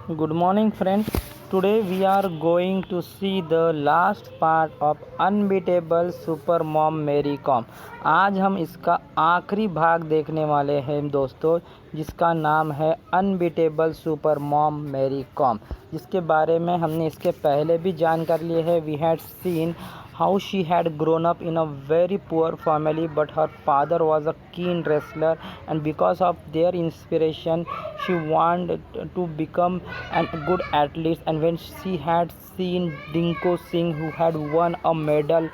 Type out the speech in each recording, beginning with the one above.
Good morning, friends. Today we are going to see the last part of Unbeatable Super Mom Mary Kom. आज हम इसका आखिरी भाग देखने वाले हैं दोस्तों, जिसका नाम है unbeatable super mom Mary Kom, जिसके बारे में हमने इसके पहले भी जानकारी ली है. We had seen how she had grown up in a very poor family, but her father was a keen wrestler, and because of their inspiration she wanted to become a good athlete. And when she had seen Dinko Singh, who had won a medal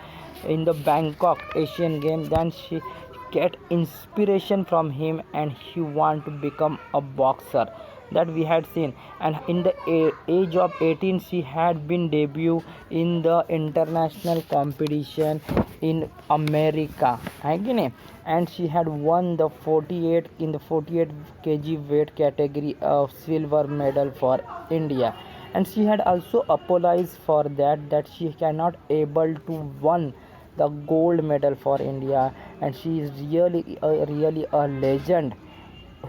in the Bangkok Asian Games, then she get inspiration from him and he want to become a boxer, that we had seen. And in the age of 18 she had been debut in the international competition in America, है कि नहीं. And she had won the 48 kg weight category of silver medal for India. And she had also apologized for that she cannot able to won the gold medal for India, and she is really a legend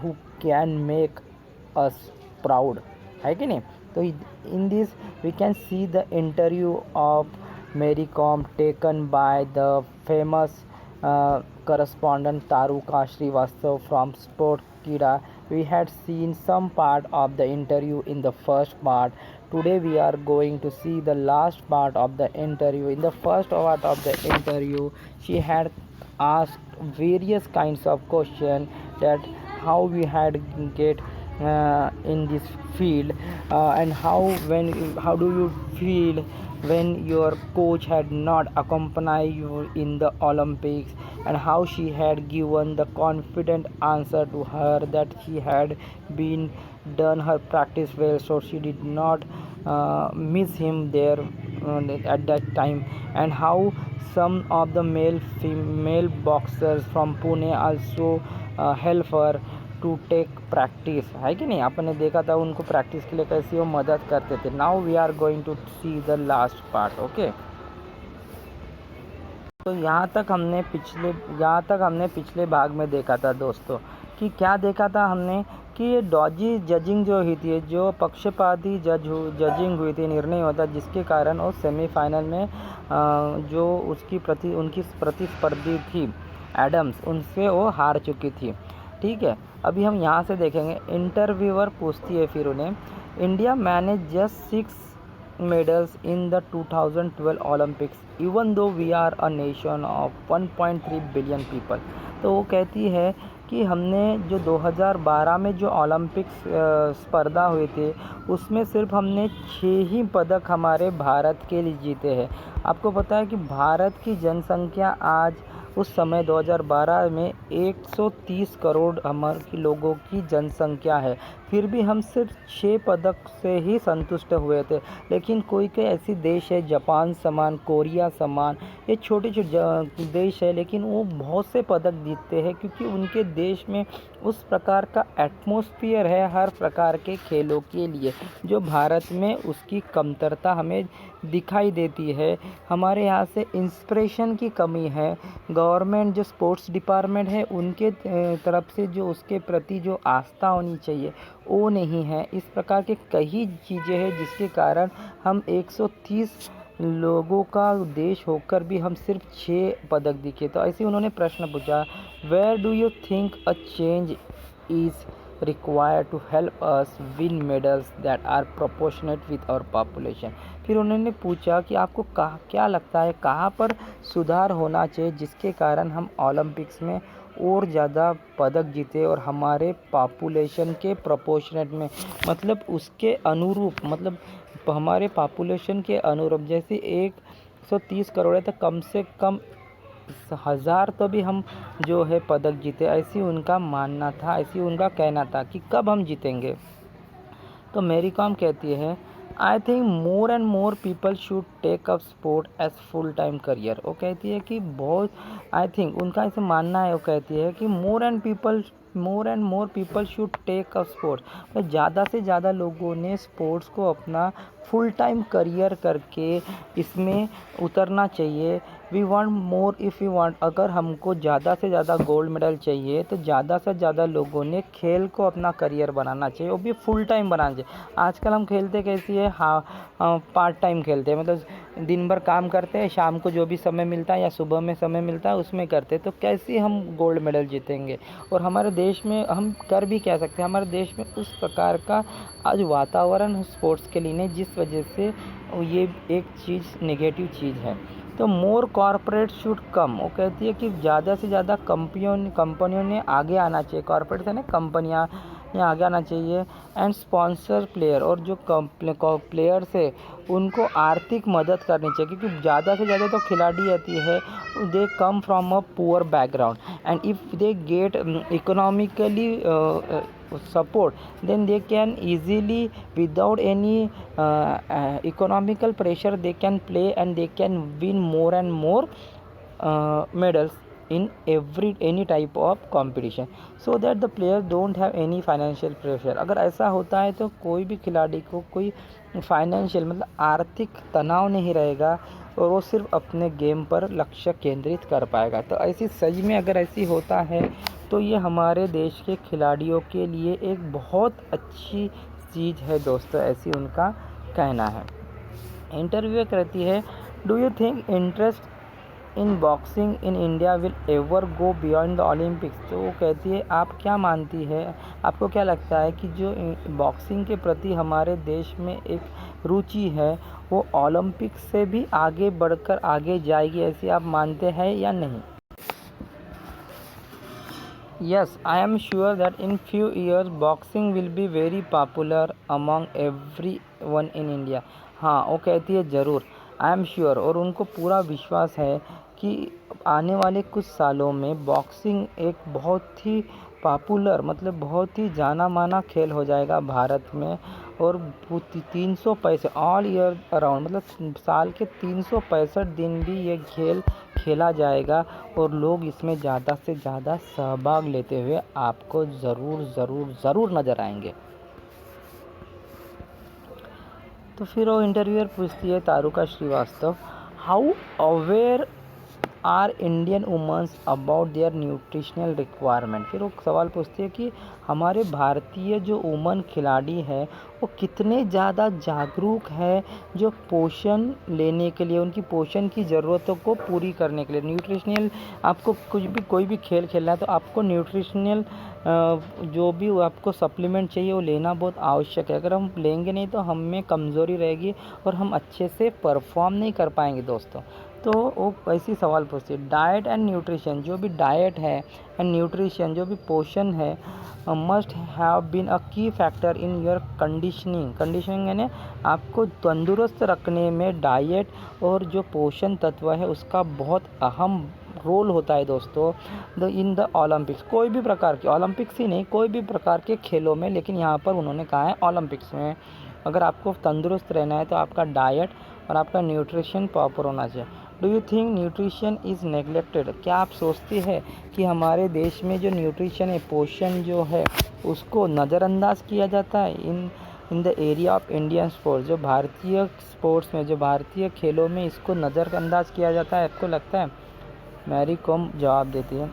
who can make us proud, है कि नहीं. तो in this we can see the interview of Mary Kom taken by the famous correspondent Taruka Srivastav from Sport Kida. We had seen some part of the interview in the first part. Today we are going to see the last part of the interview. In the first part of the interview, she had asked various kinds of questions, that how we had get in this field, and how do you feel when your coach had not accompanied you in the Olympics, and how she had given the confident answer to her that she had been done her practice well, so she did not miss him there at that time. And how some of the female boxers from Pune also help her to take practice, है कि नहीं. आपने देखा था उनको practice के लिए कैसी वो मदद करते थे. Now we are going to see the last part. Okay, तो यहाँ तक हमने पिछले भाग में देखा था दोस्तों, कि क्या देखा था हमने, कि ये डॉजी जजिंग जो हुई थी, जो पक्षपाती जजिंग हुई थी, निर्णय होता, जिसके कारण वो सेमीफाइनल में जो उनकी प्रतिस्पर्धी थी एडम्स, उनसे वो हार चुकी थी. ठीक है, अभी हम यहाँ से देखेंगे. इंटरव्यूअर पूछती है फिर उन्हें, India manage just 6 medals in the 2012 Olympics even though we are a nation of 1.3 billion people. तो वो कहती है कि हमने जो 2012 में जो ओलंपिक्स स्पर्धा हुए थे, उसमें सिर्फ हमने 6 ही पदक हमारे भारत के लिए जीते हैं. आपको पता है कि भारत की जनसंख्या आज उस समय 2012 में 130 करोड़ हमारे लोगों की जनसंख्या है, फिर भी हम सिर्फ 6 पदक से ही संतुष्ट हुए थे. लेकिन कोई ऐसी देश है, जापान समान, कोरिया समान, ये छोटे छोटे देश है, लेकिन वो बहुत से पदक जीतते हैं, क्योंकि उनके देश में उस प्रकार का एटमॉस्फेयर है हर प्रकार के खेलों के लिए, जो भारत में उसकी कमतरता हमें दिखाई देती है. हमारे यहाँ से इंस्पिरेशन की कमी है. गवर्नमेंट जो स्पोर्ट्स डिपार्टमेंट है, उनके तरफ से जो उसके प्रति जो आस्था होनी चाहिए वो नहीं है. इस प्रकार के कई चीज़ें हैं जिसके कारण हम 130 लोगों का देश होकर भी हम सिर्फ 6 पदक दिखे. तो ऐसे उन्होंने प्रश्न पूछा, where do you think a change is required to help us win medals that are proportionate with our population. फिर उन्होंने पूछा कि आपको क्या लगता है, कहाँ पर सुधार होना चाहिए जिसके कारण हम ओलंपिक्स में और ज़्यादा पदक जीते और हमारे पॉपुलेशन के प्रोपोर्शनेट में, मतलब उसके अनुरूप, मतलब हमारे पॉपुलेशन के अनुरूप. जैसे 130 करोड़ है तो कम से कम 1000 तो भी हम जो है पदक जीते, ऐसी उनका मानना था, ऐसी उनका कहना था कि कब हम जीतेंगे. तो मैरी कॉम कहती है, I think more and more people should take up sport as full time career. वो कहती है कि बहुत, आई थिंक उनका ऐसे मानना है, वो कहती है कि more and more people should take up sports, तो ज़्यादा से ज़्यादा लोगों ने स्पोर्ट्स को अपना फुल टाइम करियर करके इसमें उतरना चाहिए. We want more if we want, अगर हमको ज़्यादा से ज़्यादा गोल्ड मेडल चाहिए तो ज़्यादा से ज़्यादा लोगों ने खेल को अपना करियर बनाना चाहिए, वो भी फुल टाइम बनाना चाहिए। आजकल हम खेलते कैसी है, पार्ट टाइम खेलते हैं, मतलब दिन भर काम करते हैं, शाम को जो भी समय मिलता है या सुबह में समय मिलता है उसमें करते हैं, तो कैसे हम गोल्ड मेडल जीतेंगे। और हमारे देश में हम कर भी क्या सकते हैं, हमारे देश में उस प्रकार का आज वातावरण स्पोर्ट्स के लिए नहीं, जिस वजह से ये एक चीज़ नेगेटिव चीज़ है। तो मोर कॉरपोरेट शुड कम, वो कहती है कि ज़्यादा से ज़्यादा कंपनियों ने आगे आना चाहिए, कॉरपोरेट है ना, कंपनियाँ यहाँ आगे आना चाहिए। एंड स्पॉन्सर प्लेयर, और जो प्लेयर्स है उनको आर्थिक मदद करनी चाहिए, क्योंकि ज़्यादा से ज़्यादा तो खिलाड़ी आती है they come from a poor background, and if they get economically support, then they can easily without any economical pressure they can play and they can win more and more medals in any type of competition, so that the players don't have any financial pressure। अगर ऐसा होता है तो कोई भी खिलाड़ी को कोई फाइनेंशियल मतलब आर्थिक तनाव नहीं रहेगा और वो सिर्फ अपने गेम पर लक्ष्य केंद्रित कर पाएगा। तो ऐसी सच में अगर ऐसी होता है तो ये हमारे देश के खिलाड़ियों के लिए एक बहुत अच्छी चीज़ है दोस्तों, ऐसी उनका कहना है। इंटरव्यू करती है, do you think interest in boxing in India will ever go beyond the Olympics. तो वो कहती है आप क्या मानती है, आपको क्या लगता है कि जो बॉक्सिंग के प्रति हमारे देश में एक रुचि है वो ओलंपिक्स से भी आगे बढ़कर आगे जाएगी, ऐसी आप मानते हैं या नहीं। Yes, I am sure that in few years boxing will be very popular among everyone in India। हाँ, वो कहती है ज़रूर, आई एम श्योर, और उनको पूरा विश्वास है कि आने वाले कुछ सालों में बॉक्सिंग एक बहुत ही पॉपुलर मतलब बहुत ही जाना माना खेल हो जाएगा भारत में। और 365 ऑल ईयर अराउंड मतलब साल के 365 दिन भी ये खेल खेला जाएगा और लोग इसमें ज़्यादा से ज़्यादा सहभाग लेते हुए आपको ज़रूर ज़रूर ज़रूर नज़र आएंगे। तो फिर वो इंटरव्यूअर पूछती है Taruka Srivastava, how aware are Indian womens about their nutritional requirement. फिर वो सवाल पूछती है कि हमारे भारतीय जो वुमन खिलाड़ी है वो कितने ज़्यादा जागरूक है जो पोषण लेने के लिए, उनकी पोषण की ज़रूरतों को पूरी करने के लिए। न्यूट्रिशनल, आपको कोई भी खेल खेलना है तो आपको न्यूट्रिशनल जो भी आपको सप्लीमेंट चाहिए वो लेना बहुत आवश्यक है। अगर हम लेंगे नहीं तो हम में कमज़ोरी रहेगी और हम अच्छे से परफॉर्म नहीं कर पाएंगे दोस्तों। तो वो ऐसी सवाल पूछती है, डाइट एंड न्यूट्रिशन, जो भी डाइट है एंड न्यूट्रिशन जो भी पोषण है मस्ट हैव बीन अ की फैक्टर इन योर कंडीशनिंग यानी आपको तंदुरुस्त रखने में डाइट और जो पोषण तत्व है उसका बहुत अहम रोल होता है दोस्तों। इन द ओलंपिक्स, कोई भी प्रकार के, ओलंपिक्स ही नहीं कोई भी प्रकार के खेलों में, लेकिन यहाँ पर उन्होंने कहा है ओलंपिक्स में अगर आपको तंदुरुस्त रहना है तो आपका डाइट और आपका न्यूट्रिशन प्रॉपर होना चाहिए। Do you think nutrition is neglected, क्या आप सोचते हैं कि हमारे देश में जो न्यूट्रिशन है, पोषण जो है उसको नज़रअंदाज किया जाता है in the area of Indian sports, जो भारतीय स्पोर्ट्स में, जो भारतीय खेलों में इसको नज़रअंदाज किया जाता है, आपको लगता है। मैरी कॉम जवाब देती है,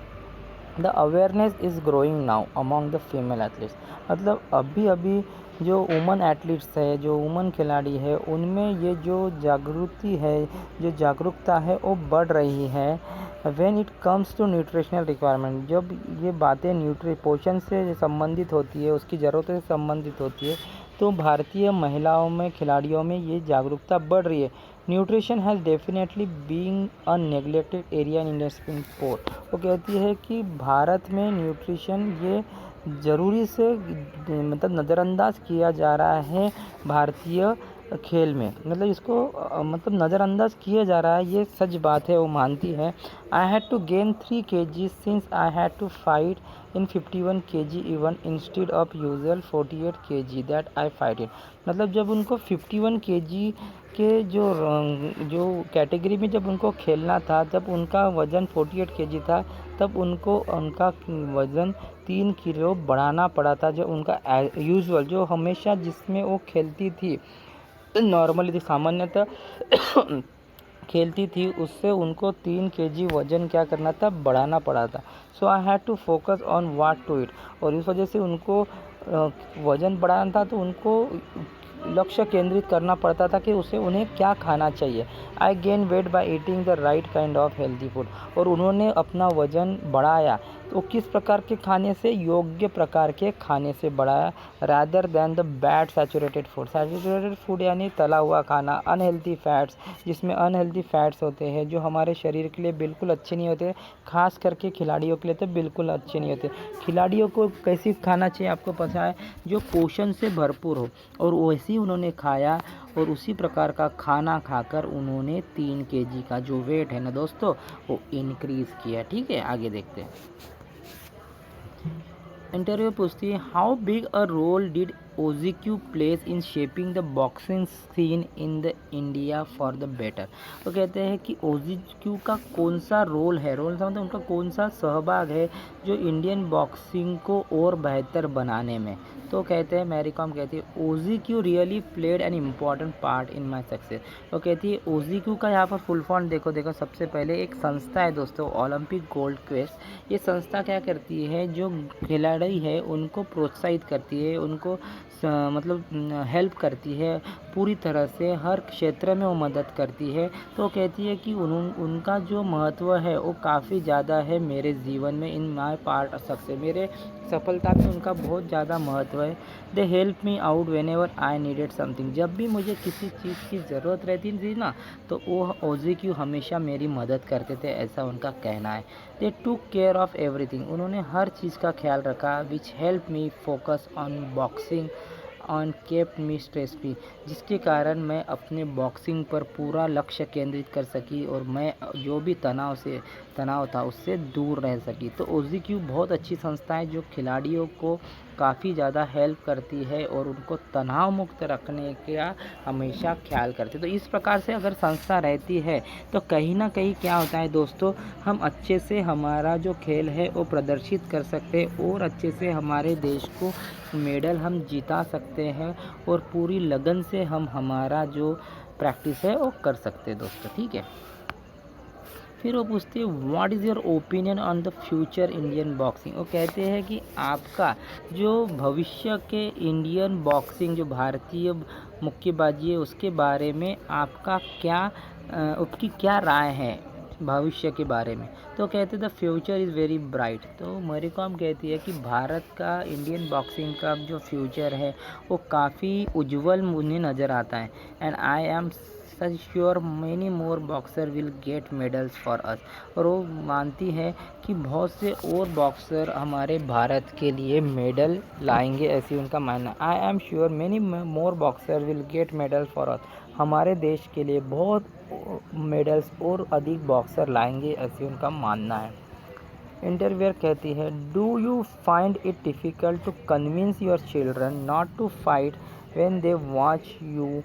the awareness is growing now among the female athletes, मतलब अभी जो वुमन एथलीट्स है, जो वुमन खिलाड़ी है, उनमें ये जो जागृति है, जो जागरूकता है वो बढ़ रही है। When it comes to nutritional requirement, जब ये बातें पोषण से संबंधित होती है, उसकी ज़रूरतों से संबंधित होती है, तो भारतीय महिलाओं में, खिलाड़ियों में ये जागरूकता बढ़ रही है। Nutrition has definitely being a neglected area in Indian sport. वो कहती है कि भारत में न्यूट्रिशन ये ज़रूरी से मतलब नज़रअंदाज किया जा रहा है भारतीय खेल में, मतलब इसको मतलब नज़रअंदाज किया जा रहा है, ये सच बात है, वो मानती है। I had to gain 3 kg since I had to fight in 51 kg even instead of usual 48 kg that I fight in, मतलब जब उनको 51 kg के जो कैटेगरी में जब उनको खेलना था, जब उनका वज़न 48 kg था, तब उनको उनका वज़न 3 किलो बढ़ाना पड़ा था, जो उनका यूजुअल जो हमेशा जिसमें वो खेलती थी नॉर्मली थी, सामान्यतः खेलती थी उससे उनको 3 केजी वज़न क्या करना था, बढ़ाना पड़ा था। So I had to focus on what to eat, और इस वजह से उनको वज़न बढ़ाना था, तो उनको लक्ष्य केंद्रित करना पड़ता था कि उसे उन्हें क्या खाना चाहिए। I gain weight by eating the right kind of healthy food, और उन्होंने अपना वज़न बढ़ाया तो किस प्रकार के खाने से, योग्य प्रकार के खाने से बढ़ाया, rather than the bad saturated food. Saturated food यानी तला हुआ खाना, अनहेल्दी फैट्स, जिसमें अनहेल्दी फैट्स होते हैं जो हमारे शरीर के लिए बिल्कुल अच्छे नहीं होते, खास करके खिलाड़ियों के लिए तो बिल्कुल अच्छे नहीं होते। खिलाड़ियों को कैसी खाना चाहिए आपको पता है, जो पोषण से भरपूर हो, और वैसे ही उन्होंने खाया, और उसी प्रकार का खाना खाकर उन्होंने 3 केजी का जो वेट है ना दोस्तों, वो इंक्रीज़ किया। ठीक है, आगे देखते हैं। इंटरव्यू पूछती है, how big a role did OGQ place in shaping the boxing scene in the India for the better. तो कहते हैं कि ओजीक्यू का कौन सा रोल है, रोल मतलब उनका कौन सा सहभाग है जो इंडियन बॉक्सिंग को और बेहतर बनाने में। तो कहते हैं, मैरी कॉम कहती है, OGQ really played an important part in my success. तो कहती है ओजीक्यू का यहाँ पर फुल फॉर्म देखो, सबसे पहले एक संस्था है दोस्तों, ओलंपिक गोल्ड क्वेस्ट। ये संस्था क्या करती है, जो खिलाड़ी है उनको प्रोत्साहित करती है, उनको मतलब हेल्प करती है, पूरी तरह से हर क्षेत्र में वो मदद करती है। तो कहती है कि उनका जो महत्व है वो काफ़ी ज़्यादा है मेरे जीवन में, इन माई पार्ट सक्सेस, मेरे सफलता में उनका बहुत ज़्यादा महत्व है। They help me out when ever I needed something, जब भी मुझे किसी चीज़ की ज़रूरत रहती थी ना, तो वो ओजीक्यू हमेशा मेरी मदद करते थे, ऐसा उनका कहना है। दे टूक केयर ऑफ़ एवरीथिंग, उन्होंने हर चीज़ का ख्याल रखा, which help me focus on boxing on kept me stress free, जिसके कारण मैं अपने बॉक्सिंग पर पूरा लक्ष्य केंद्रित कर सकी, और मैं जो भी तनाव था उससे दूर रह सकी। तो ओजीक्यू बहुत अच्छी संस्था है जो खिलाड़ियों को काफ़ी ज़्यादा हेल्प करती है और उनको तनाव मुक्त रखने का हमेशा ख्याल करती है। तो इस प्रकार से अगर संस्था रहती है तो कहीं ना कहीं क्या होता है दोस्तों, हम अच्छे से हमारा जो खेल है वो प्रदर्शित कर सकते हैं, और अच्छे से हमारे देश को मेडल हम जीता सकते हैं, और पूरी लगन से हम हमारा जो प्रैक्टिस है वो कर सकते हैं दोस्तों। ठीक है, फिर वो पूछते हैं, what is your opinion on the future Indian boxing. वो कहते हैं कि आपका जो भविष्य के इंडियन बॉक्सिंग, जो भारतीय मुक्केबाजी है, उसके बारे में आपका आपकी क्या राय है भविष्य के बारे में। तो कहते हैं the future is very bright. तो मैरी कॉम कहती है कि भारत का इंडियन बॉक्सिंग का जो फ्यूचर है वो काफ़ी उज्जवल मुझे नज़र आता है, and I am such sure many more boxer will get medals for us. और वो मानती है कि बहुत से और बॉक्सर हमारे भारत के लिए मेडल लाएंगे, ऐसी उनका मानना। I am sure many more boxer will get medal for us, हमारे देश के लिए बहुत मेडल्स और अधिक बॉक्सर लाएंगे, ऐसी उनका मानना है। इंटरव्यूअर कहती है, do you find it difficult to convince your children not to fight when they watch you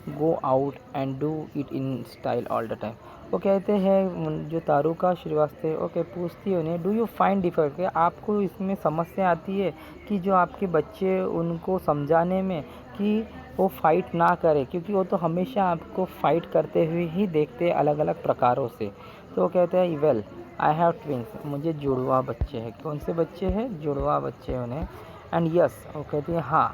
go out and do it in style all the time. वो कहते हैं, जो तारुका श्रीवास्तव ओके पूछती है उन्हें, डू यू फाइंड डिफिकल्ट, आपको इसमें समस्या आती है कि जो आपके बच्चे उनको समझाने में कि वो फाइट ना करें, क्योंकि वो तो हमेशा आपको फाइट करते हुए ही देखते हैं अलग अलग प्रकारों से। तो वो कहते हैं, वेल आई हैव ट्विंस, मुझे जुड़वा बच्चे हैं। कौन से बच्चे हैं? जुड़वा बच्चे उन्हें। एंड यस, वो कहते हैं हाँ,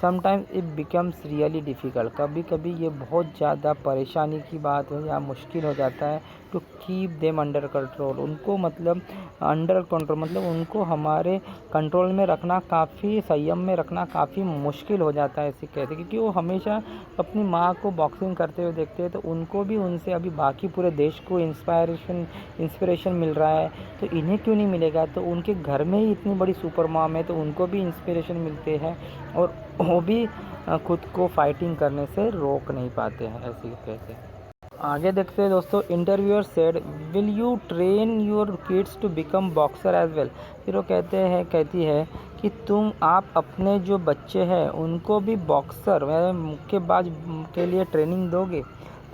sometimes it becomes really difficult, कभी कभी ये बहुत ज़्यादा परेशानी की बात है या मुश्किल हो जाता है to keep them under control, उनको मतलब अंडर कंट्रोल मतलब उनको हमारे कंट्रोल में रखना, काफ़ी संयम में रखना काफ़ी मुश्किल हो जाता है, ऐसे कहते हैं, क्योंकि वो हमेशा अपनी माँ को बॉक्सिंग करते हुए देखते हैं, तो उनको भी उनसे अभी बाकी पूरे देश को इंस्पिरेशन मिल रहा है, तो इन्हें क्यों नहीं मिलेगा। तो उनके घर में ही इतनी बड़ी सुपर मॉम है, तो उनको भी इंस्पिरेशन मिलते हैं, और वो भी खुद को फाइटिंग करने से रोक नहीं पाते हैं, ऐसे कहते हैं। आगे देखते हैं दोस्तों। Interviewer said, will you train your kids to become boxer as well. फिर वो कहती है कि आप अपने जो बच्चे हैं उनको भी बॉक्सर मुक्केबाज के लिए ट्रेनिंग दोगे।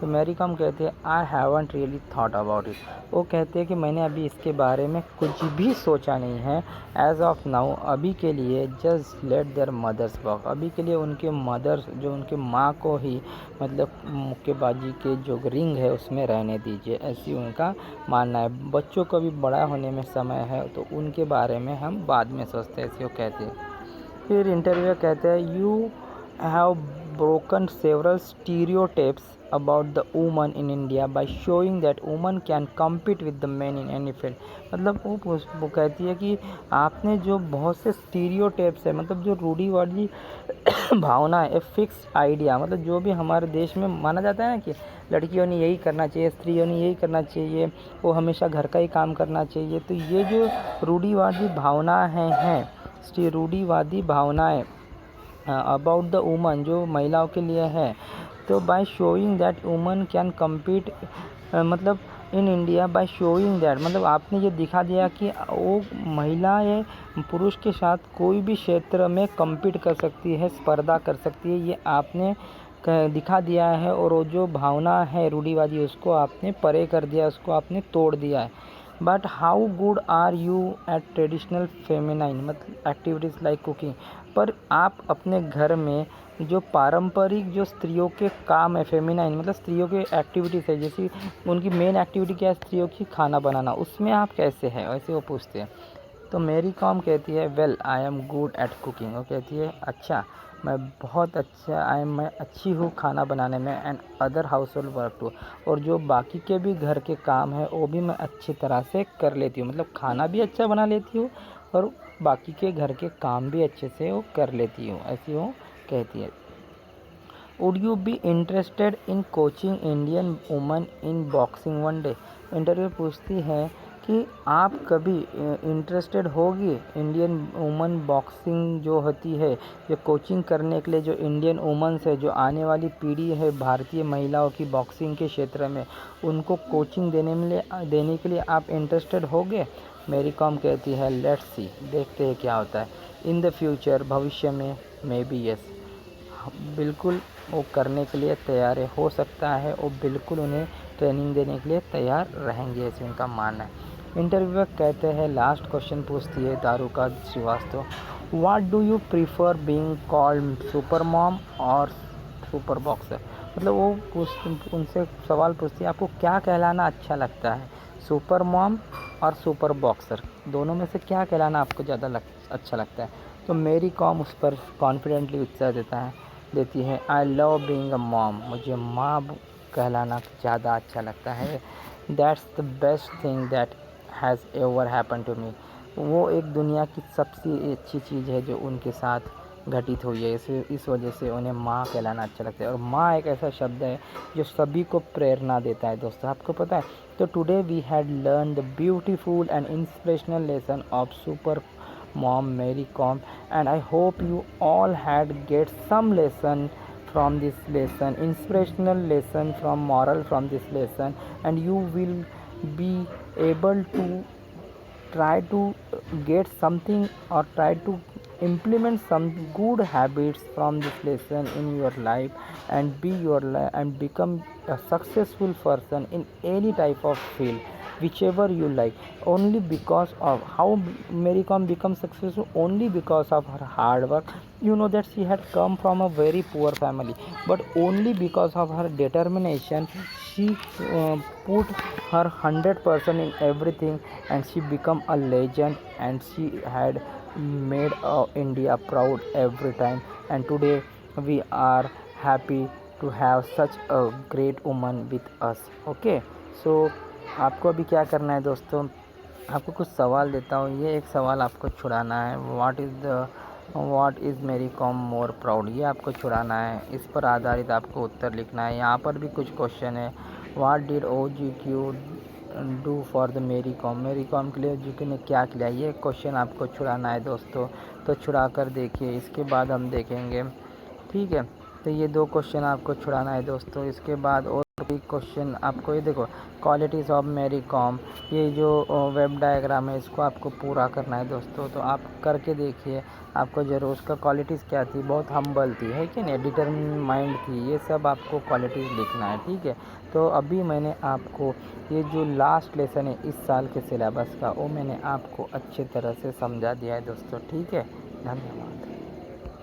तो मैरी कॉम कहते हैं I haven't really thought about it. वो कहते हैं कि मैंने अभी इसके बारे में कुछ भी सोचा नहीं है। एज ऑफ नाउ, अभी के लिए just let their mothers work. अभी के लिए उनके मदर्स, जो उनके माँ को ही मतलब मुक्केबाजी के जो रिंग है उसमें रहने दीजिए, ऐसी उनका मानना है। बच्चों को भी बड़ा होने में समय है, तो उनके बारे में हम बाद में सोचते हैं, ऐसे वो कहते हैं। फिर इंटरव्यू कहते हैं you have broken several stereotypes about the woman in India by showing that women can compete with the men in any field। मतलब वो कहती है कि आपने जो बहुत से स्टीरियोटाइप्स है, मतलब जो रूढ़िवादी भावना है, फिक्स आइडिया, मतलब जो भी हमारे देश में माना जाता है ना कि लड़कियों ने यही करना चाहिए, स्त्रियों ने यही करना चाहिए, वो हमेशा घर का ही काम करना चाहिए। तो ये जो रूढ़िवादी भावना हैं रूढ़िवादी भावनाएं अबाउट द वुमन, जो महिलाओं के लिए है, तो by showing that woman can compete, मतलब in India, by showing that मतलब आपने ये दिखा दिया कि वो महिला या पुरुष के साथ कोई भी क्षेत्र में कम्पीट कर सकती है, स्पर्धा कर सकती है, ये आपने दिखा दिया है। और वो जो भावना है रूढ़िवादी, उसको आपने परे कर दिया, उसको आपने तोड़ दिया है। But how good are you at traditional feminine मतलब एक्टिविटीज़ लाइक कुकिंग। पर आप अपने घर में जो पारंपरिक जो स्त्रियों के काम है, फेमिनाइन मतलब स्त्रियों के एक्टिविटीज़ है, जैसे उनकी मेन एक्टिविटी क्या है, स्त्रियों की खाना बनाना, उसमें आप कैसे हैं, वैसे वो पूछते हैं। तो मैरी कॉम कहती है well I am good at cooking. वो कहती है अच्छा, मैं बहुत अच्छा मैं अच्छी हूँ खाना बनाने में, and other household work too. और जो बाकी के भी घर के काम है वो भी मैं अच्छी तरह से कर लेती हूँ, मतलब खाना भी अच्छा बना लेती हूँ और बाकी के घर के काम भी अच्छे से वो कर लेती हूँ, ऐसी वो कहती है। Would you be interested in coaching Indian woman in boxing one day. Interview पूछती है कि आप कभी इंटरेस्टेड होगी इंडियन वुमन बॉक्सिंग जो होती है, ये कोचिंग करने के लिए, जो इंडियन वुमन्स है, जो आने वाली पीढ़ी है भारतीय महिलाओं की बॉक्सिंग के क्षेत्र में, उनको कोचिंग देने के लिए आप इंटरेस्टेड होगे। मैरी कॉम कहती है लेट्स सी, देखते हैं क्या होता है। इन द फ्यूचर, भविष्य में, मे बी यस, बिल्कुल वो करने के लिए तैयार है, हो सकता है वो बिल्कुल उन्हें ट्रेनिंग देने के लिए तैयार रहेंगे, ऐसे उनका मानना है। इंटरव्यूअर कहते हैं, लास्ट क्वेश्चन पूछती है Daruka Srivastava, what do you prefer being called super mom और सुपर बॉक्सर। मतलब वो उनसे सवाल पूछती है आपको क्या कहलाना अच्छा लगता है, सुपर मॉम और सुपर बॉक्सर, दोनों में से क्या कहलाना आपको ज़्यादा अच्छा लगता है। तो मैरी कॉम उस पर कॉन्फिडेंटली उत्तर देती है I love being a mom, मुझे माँ कहलाना ज़्यादा अच्छा लगता है। That's the best thing that has ever happen to me. वो एक दुनिया की सबसे अच्छी चीज़ है जो उनके साथ घटित हुई है, इस वजह से उन्हें माँ कहलाना अच्छा लगता है। और माँ एक ऐसा शब्द है जो सभी को प्रेरणा देता है दोस्तों, आपको पता है। तो today we had learn the beautiful and inspirational lesson of super mom Mary Kom, and I hope you all had get some lesson from this lesson, inspirational lesson from moral from this lesson, and you will be able to try to get something or try to implement some good habits from this lesson in your life, and and become a successful person in any type of field whichever you like. Only because of how Mary Kom become successful, only because of her hard work. You know that she had come from a very poor family, but only because of her determination she put her 100% in everything, and she become a legend, and she had made India proud every time. And today we are happy to have such a great woman with us. Okay, so आपको अभी क्या करना है दोस्तों, आपको कुछ सवाल देता हूँ, ये एक सवाल आपको छुड़ाना है, what is Mary Kom more proud, ये आपको छुड़ाना है, इस पर आधारित आपको उत्तर लिखना है। यहाँ पर भी कुछ क्वेश्चन है, what did OGQ do for the Mary Kom के लिए OGQ ने क्या किया, ये क्वेश्चन आपको छुड़ाना है दोस्तों। तो छुड़ा कर देखिए, इसके बाद हम देखेंगे, ठीक है। तो ये 2 क्वेश्चन आपको छुड़ाना है दोस्तों, इसके बाद और क्वेश्चन आपको ये देखो, क्वालिटीज़ ऑफ मैरी कॉम, ये जो वेब डायग्राम है इसको आपको पूरा करना है दोस्तों। तो आप करके देखिए, आपको ज़रूर उसका क्वालिटीज़ क्या थी, बहुत हम्बल थी, है कि नहीं, डिटरमिन माइंड थी, ये सब आपको क्वालिटीज़ लिखना है, ठीक है। तो अभी मैंने आपको ये जो लास्ट लेसन है इस साल के सिलेबस का, वो मैंने आपको अच्छे तरह से समझा दिया है दोस्तों, ठीक है। धन्यवाद।